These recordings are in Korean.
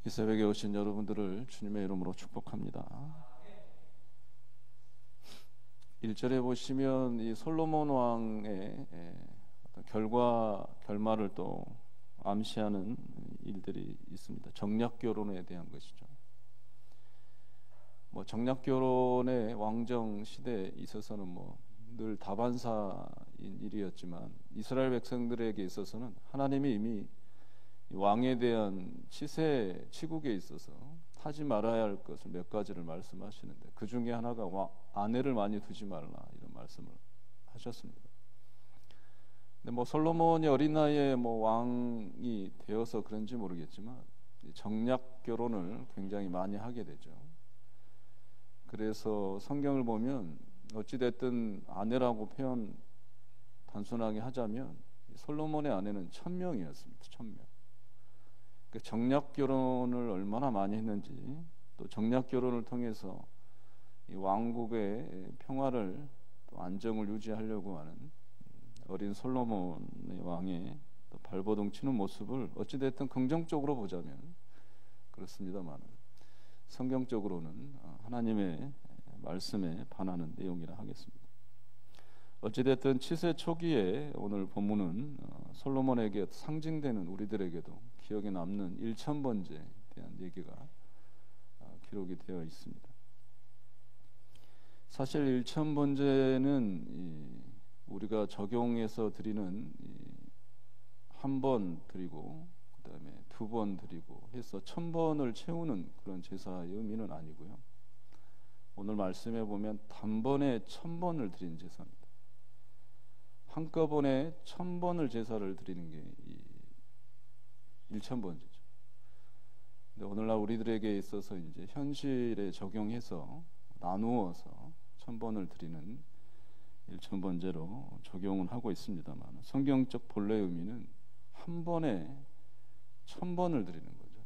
이 새벽에 오신 여러분들을 주님의 이름으로 축복합니다. 1절에 보시면 이 솔로몬 왕의 결말을 또 암시하는 일들이 있습니다. 정략 결혼에 대한 것이죠. 정략 결혼의 왕정 시대에 있어서는 늘 다반사인 일이었지만 이스라엘 백성들에게 있어서는 하나님이 이미 왕에 대한 치국에 있어서 하지 말아야 할 것을 몇 가지를 말씀하시는데 그 중에 하나가 아내를 많이 두지 말라 이런 말씀을 하셨습니다. 근데 솔로몬이 어린 나이에 왕이 되어서 그런지 모르겠지만 정략 결혼을 굉장히 많이 하게 되죠. 그래서 성경을 보면 어찌됐든 아내라고 표현 단순하게 하자면 솔로몬의 아내는 1000명이었습니다. 1000명. 정략 결혼을 얼마나 많이 했는지, 또 정략 결혼을 통해서 이 왕국의 평화를 또 안정을 유지하려고 하는 어린 솔로몬의 왕의 또 발버둥 치는 모습을 어찌됐든 긍정적으로 보자면 그렇습니다만 성경적으로는 하나님의 말씀에 반하는 내용이라 하겠습니다. 어찌됐든 치세 초기에 오늘 본문은 솔로몬에게 상징되는 우리들에게도 기억에 남는 1000번제에 대한 얘기가 기록이 되어 있습니다. 사실 1000번제는 우리가 적용해서 드리는 한 번 드리고 그 다음에 2번 드리고 해서 1000번을 채우는 그런 제사의 의미는 아니고요. 오늘 말씀해 보면 단번에 1000번을 드린 제사입니다. 한꺼번에 1000번을 제사를 드리는 게 1000번제죠. 근데 오늘날 우리들에게 있어서 이제 현실에 적용해서 나누어서 1000번을 드리는 1000번제로 적용을 하고 있습니다만 성경적 본래 의미는 한 번에 1000번을 드리는 거죠.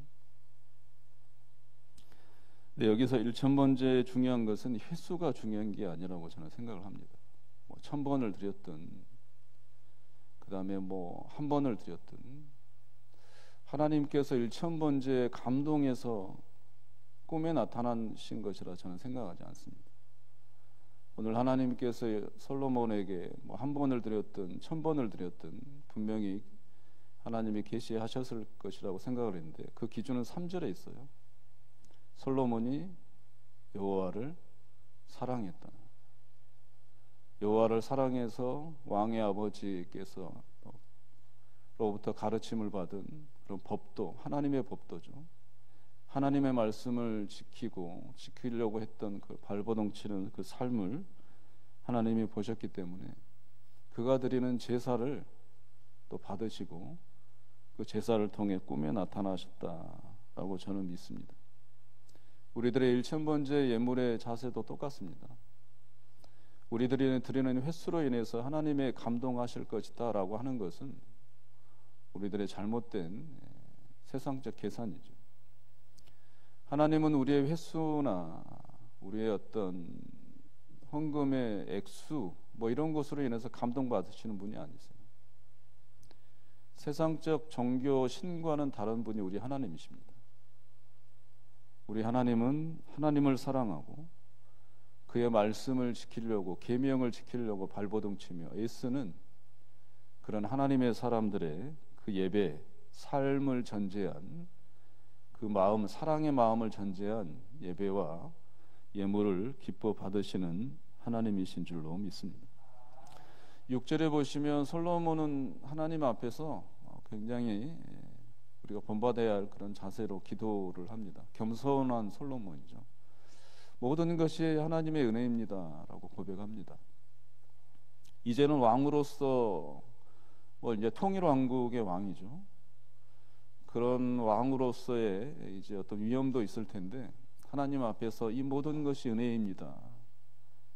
근데 여기서 1000번제의 중요한 것은 횟수가 중요한 게 아니라고 저는 생각을 합니다. 1000번을 드렸든 그 다음에 한 번을 드렸든 하나님께서 1000번제에 감동해서 꿈에 나타나신 것이라 저는 생각하지 않습니다. 오늘 하나님께서 솔로몬에게 한 번을 드렸든 1000번을 드렸든 분명히 하나님이 계시하셨을 것이라고 생각을 했는데 그 기준은 3절에 있어요. 솔로몬이 여호와를 사랑했다. 여호와를 사랑해서 왕의 아버지께서 로부터 가르침을 받은 그런 법도 하나님의 법도죠. 하나님의 말씀을 지키려고 했던 그 발버둥 치는 그 삶을 하나님이 보셨기 때문에 그가 드리는 제사를 또 받으시고 그 제사를 통해 꿈에 나타나셨다라고 저는 믿습니다. 우리들의 1000번제 예물의 자세도 똑같습니다. 우리들이 드리는 횟수로 인해서 하나님의 감동하실 것이다 라고 하는 것은 우리들의 잘못된 세상적 계산이죠. 하나님은 우리의 횟수나 우리의 어떤 헌금의 액수 이런 것으로 인해서 감동받으시는 분이 아니세요. 세상적 종교 신과는 다른 분이 우리 하나님이십니다. 우리 하나님은 하나님을 사랑하고 그의 말씀을 지키려고 계명을 지키려고 발버둥치며 애쓰는 그런 하나님의 사람들의 그 예배, 삶을 전제한 그 마음, 사랑의 마음을 전제한 예배와 예물을 기뻐 받으시는 하나님이신 줄로 믿습니다. 6절에 보시면 솔로몬은 하나님 앞에서 굉장히 우리가 본받아야 할 그런 자세로 기도를 합니다. 겸손한 솔로몬이죠. 모든 것이 하나님의 은혜입니다 라고 고백합니다. 이제는 왕으로서 이제 통일 왕국의 왕이죠. 그런 왕으로서의 이제 어떤 위험도 있을 텐데 하나님 앞에서 이 모든 것이 은혜입니다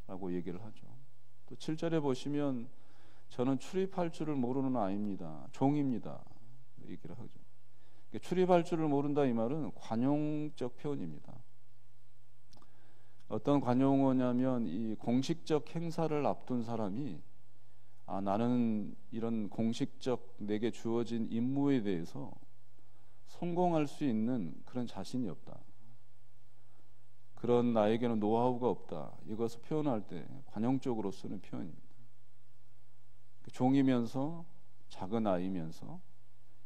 라고 얘기를 하죠. 또 7절에 보시면 저는 출입할 줄을 모르는 아이입니다. 종입니다. 얘기를 하죠. 출입할 줄을 모른다 이 말은 관용적 표현입니다. 어떤 관용어냐면 이 공식적 행사를 앞둔 사람이 나는 이런 공식적 내게 주어진 임무에 대해서 성공할 수 있는 그런 자신이 없다. 그런 나에게는 노하우가 없다. 이것을 표현할 때 관용적으로 쓰는 표현입니다. 종이면서 작은 아이면서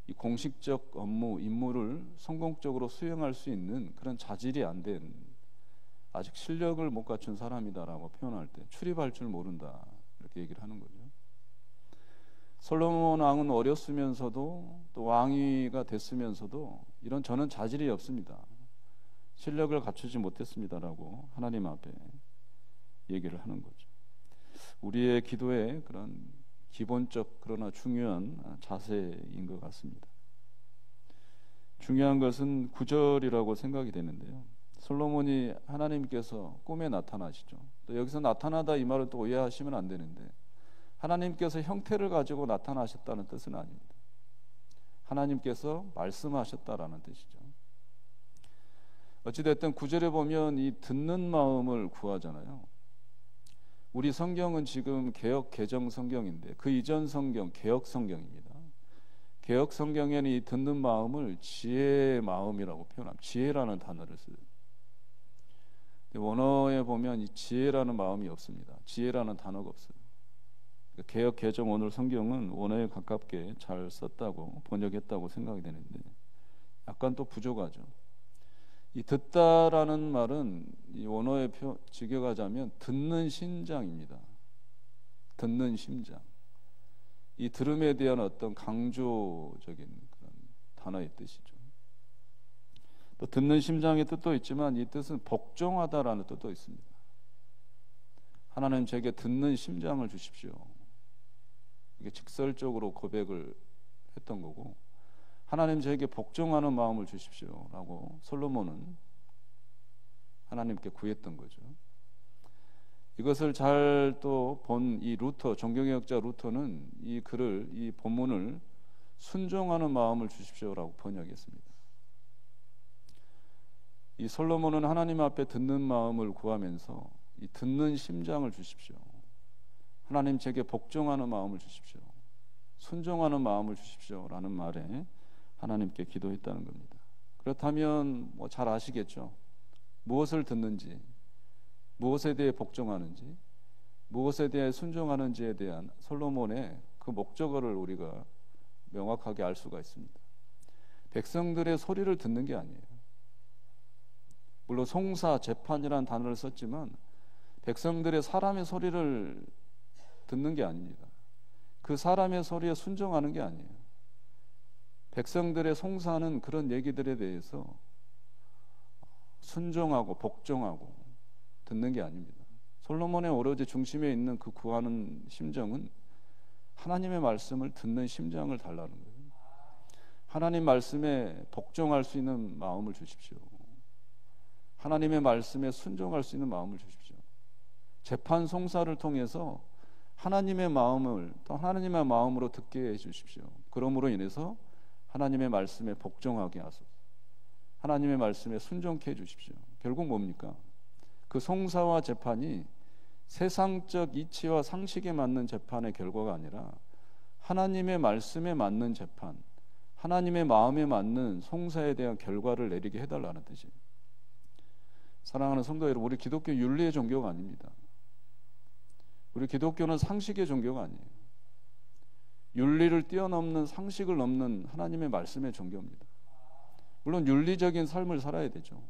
이 공식적 업무, 임무를 성공적으로 수행할 수 있는 그런 자질이 안 된, 아직 실력을 못 갖춘 사람이다라고 표현할 때 출입할 줄 모른다, 이렇게 얘기를 하는 거죠. 솔로몬 왕은 어렸으면서도 또 왕위가 됐으면서도 이런 저는 자질이 없습니다, 실력을 갖추지 못했습니다라고 하나님 앞에 얘기를 하는 거죠. 우리의 기도에 그런 기본적 그러나 중요한 자세인 것 같습니다. 중요한 것은 9절이라고 생각이 되는데요. 솔로몬이 하나님께서 꿈에 나타나시죠. 또 여기서 나타나다 이 말을 또 오해하시면 안 되는데, 하나님께서 형태를 가지고 나타나셨다는 뜻은 아닙니다. 하나님께서 말씀하셨다라는 뜻이죠. 어찌됐든 9절에 보면 이 듣는 마음을 구하잖아요. 우리 성경은 지금 개역 개정 성경인데 그 이전 성경 개역 성경입니다. 개역 성경에는 이 듣는 마음을 지혜의 마음이라고 표현합니다. 지혜라는 단어를 써요. 원어에 보면 이 지혜라는 마음이 없습니다. 지혜라는 단어가 없어요. 개역 개정 오늘 성경은 원어에 가깝게 잘 썼다고 번역했다고 생각이 되는데 약간 또 부족하죠. 이 듣다라는 말은 이 원어에 직역하자면 듣는 심장입니다. 듣는 심장. 이 들음에 대한 어떤 강조적인 그런 단어의 뜻이죠. 또 듣는 심장의 뜻도 있지만 이 뜻은 복종하다라는 뜻도 있습니다. 하나님 제게 듣는 심장을 주십시오. 이게 직설적으로 고백을 했던 거고, 하나님 저에게 복종하는 마음을 주십시오라고 솔로몬은 하나님께 구했던 거죠. 이것을 잘 또 본 이 루터, 종교개혁자 루터는 이 글을, 이 본문을 순종하는 마음을 주십시오라고 번역했습니다. 이 솔로몬은 하나님 앞에 듣는 마음을 구하면서 이 듣는 심장을 주십시오, 하나님 제게 복종하는 마음을 주십시오, 순종하는 마음을 주십시오라는 말에 하나님께 기도했다는 겁니다. 그렇다면 뭐 잘 아시겠죠. 무엇을 듣는지, 무엇에 대해 복종하는지, 무엇에 대해 순종하는지에 대한 솔로몬의 그 목적어를 우리가 명확하게 알 수가 있습니다. 백성들의 소리를 듣는 게 아니에요. 물론 송사, 재판이라는 단어를 썼지만 백성들의 사람의 소리를 듣는 게 아닙니다. 그 사람의 소리에 순종하는 게 아니에요. 백성들의 송사는 그런 얘기들에 대해서 순종하고 복종하고 듣는 게 아닙니다. 솔로몬의 오로지 중심에 있는 그 구하는 심정은 하나님의 말씀을 듣는 심장을 달라는 거예요. 하나님 말씀에 복종할 수 있는 마음을 주십시오. 하나님의 말씀에 순종할 수 있는 마음을 주십시오. 재판 송사를 통해서 하나님의 마음을 또 하나님의 마음으로 듣게 해주십시오. 그러므로 인해서 하나님의 말씀에 복종하게 하소서. 하나님의 말씀에 순종케 해주십시오. 결국 뭡니까? 그 송사와 재판이 세상적 이치와 상식에 맞는 재판의 결과가 아니라 하나님의 말씀에 맞는 재판, 하나님의 마음에 맞는 송사에 대한 결과를 내리게 해달라는 뜻이에요. 사랑하는 성도 여러분, 우리 기독교 윤리의 종교가 아닙니다. 우리 기독교는 상식의 종교가 아니에요. 윤리를 뛰어넘는, 상식을 넘는 하나님의 말씀의 종교입니다. 물론 윤리적인 삶을 살아야 되죠.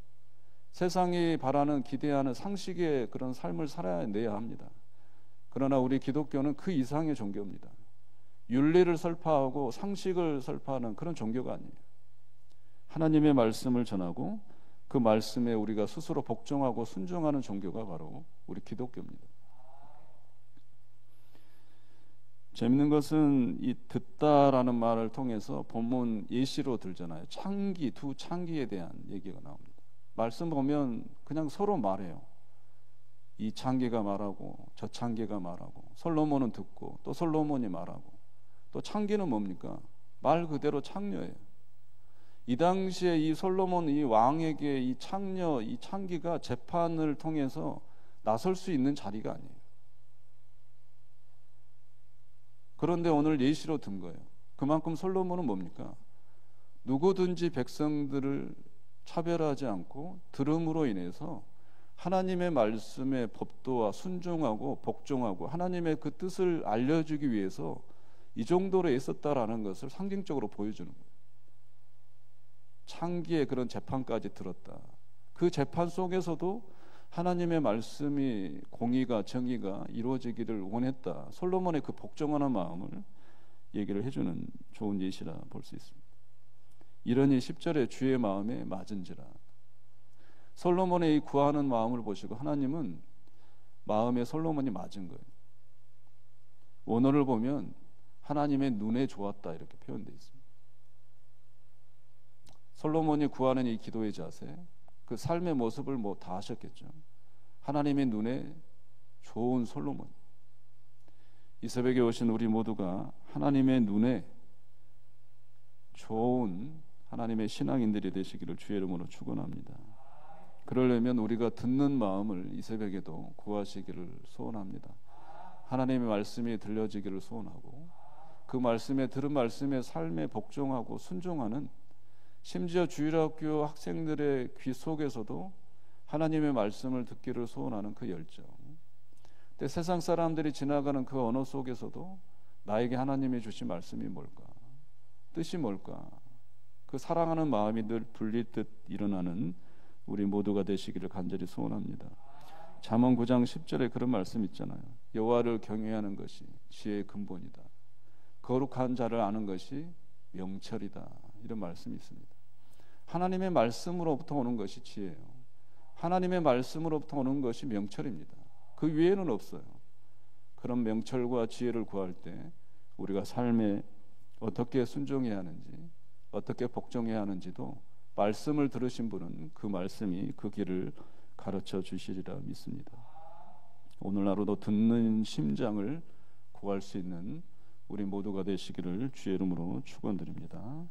세상이 바라는, 기대하는 상식의 그런 삶을 살아내야 합니다. 그러나 우리 기독교는 그 이상의 종교입니다. 윤리를 설파하고 상식을 설파하는 그런 종교가 아니에요. 하나님의 말씀을 전하고 그 말씀에 우리가 스스로 복종하고 순종하는 종교가 바로 우리 기독교입니다. 재밌는 것은 이 듣다라는 말을 통해서 본문 예시로 들잖아요. 창기, 두 창기에 대한 얘기가 나옵니다. 말씀 보면 그냥 서로 말해요. 이 창기가 말하고 저 창기가 말하고, 솔로몬은 듣고 또 솔로몬이 말하고, 또 창기는 뭡니까? 말 그대로 창녀예요. 이 당시에 이 솔로몬, 이 왕에게 이 창녀, 이 창기가 재판을 통해서 나설 수 있는 자리가 아니에요. 그런데 오늘 예시로 든 거예요. 그만큼 솔로몬은 뭡니까? 누구든지 백성들을 차별하지 않고 들음으로 인해서 하나님의 말씀에 법도와 순종하고 복종하고 하나님의 그 뜻을 알려주기 위해서 이 정도로 애썼다라는 것을 상징적으로 보여주는 거예요. 창기의 그런 재판까지 들었다. 그 재판 속에서도 하나님의 말씀이 공의가 정의가 이루어지기를 원했다. 솔로몬의 그 복종하는 마음을 얘기를 해주는 좋은 예시라 볼 수 있습니다. 이러니 10절에 주의 마음에 맞은지라. 솔로몬의 이 구하는 마음을 보시고 하나님은 마음에 솔로몬이 맞은 거예요. 원어를 보면 하나님의 눈에 좋았다 이렇게 표현되어 있습니다. 솔로몬이 구하는 이 기도의 자세, 그 삶의 모습을 뭐 다 하셨겠죠. 하나님의 눈에 좋은 솔로몬. 이 새벽에 오신 우리 모두가 하나님의 눈에 좋은 하나님의 신앙인들이 되시기를 주의 이름으로 축원합니다. 그러려면 우리가 듣는 마음을 이 새벽에도 구하시기를 소원합니다. 하나님의 말씀이 들려지기를 소원하고 그 말씀에 들은 말씀에 삶에 복종하고 순종하는, 심지어 주일학교 학생들의 귀 속에서도 하나님의 말씀을 듣기를 소원하는 그 열정. 근데 세상 사람들이 지나가는 그 언어 속에서도 나에게 하나님이 주신 말씀이 뭘까? 뜻이 뭘까? 그 사랑하는 마음이 늘 불리듯 일어나는 우리 모두가 되시기를 간절히 소원합니다. 잠언 9장 10절에 그런 말씀 있잖아요. 여호와를 경외하는 것이 지혜의 근본이다. 거룩한 자를 아는 것이 명철이다. 이런 말씀이 있습니다. 하나님의 말씀으로부터 오는 것이 지혜예요. 하나님의 말씀으로부터 오는 것이 명철입니다. 그 위에는 없어요. 그런 명철과 지혜를 구할 때 우리가 삶에 어떻게 순종해야 하는지, 어떻게 복종해야 하는지도 말씀을 들으신 분은 그 말씀이 그 길을 가르쳐 주시리라 믿습니다. 오늘 하루도 듣는 심장을 구할 수 있는 우리 모두가 되시기를 주의 이름으로 축원드립니다.